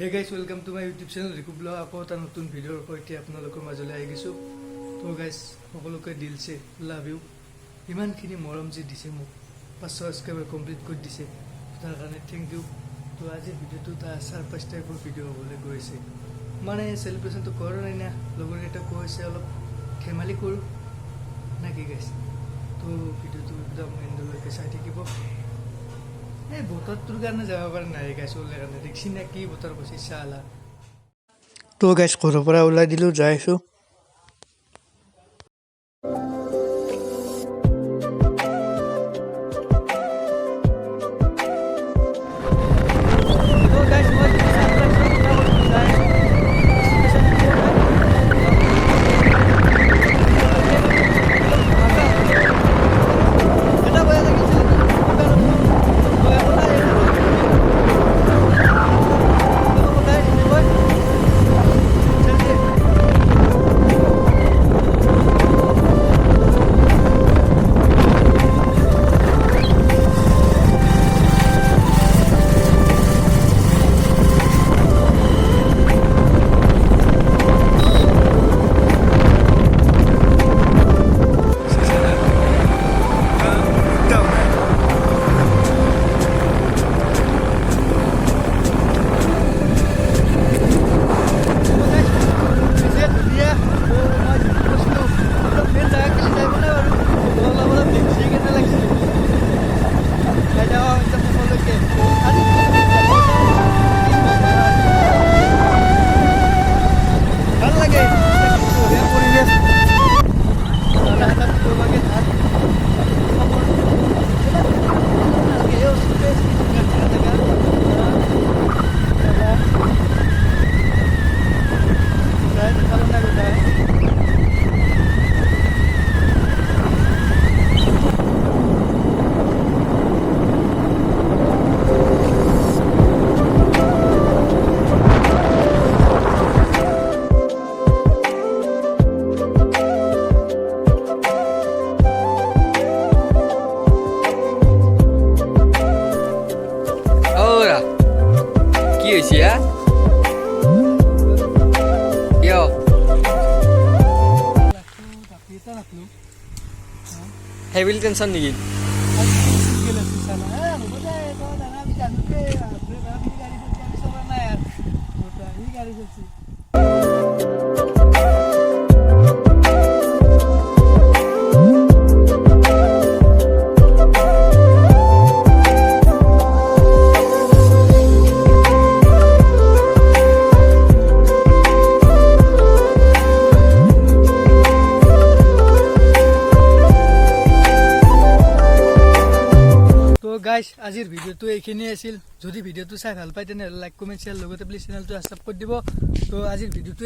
Hey guys, welcome to my YouTube channel. Riku Blog আকৌ এটা নতুন ভিডিঅ'ৰ সৈতে আপোনালোকৰ মাজলৈ আহি গৈছো। তো গাইস সকলোকে দিল সে লাভ ইউ। ইমানখিনি মৰম যে দিছে মোক 500 সাবস্ক্ৰাইবাৰ কমপ্লিট কৰি দিছে। তাৰ কাৰণে থ্যাংক ইউ। তো আজি ভিডিঅ'টো এটা সাৰপ্ৰাইজ টাইপৰ ভিডিঅ' হ'বলৈ গৈছে। মানে সেলিব্ৰেশন তো কৰা নাই না, লগৰ এটা কৈছে অলপ খেমালি কৰো না কি গাইস। তো ভিডিঅ'টো একদম এন্ডলৈকে চাই থাকিব। এই বতৰটোৰ কাৰণে যাব পৰা নাই গাইছ ওলাই কাৰণে দেখছি না কি বতৰ কৈছে চালা। তো গাইছ ঘৰৰ পৰা ওলাই দিলো যাই আছো। Ya? Yo. Heavy tension nih. Guys আজিৰ ভিডিঅ'টো এইখিনি আছিল। যদি ভিডিঅ'টো চাই ভাল পায় তেনে লাইক কমেন্ট শেয়াৰ লগতে প্লিজ চেনেলটো সাবস্ক্ৰাইব কৰি দিব। তো আজিৰ ভিডিঅ'টো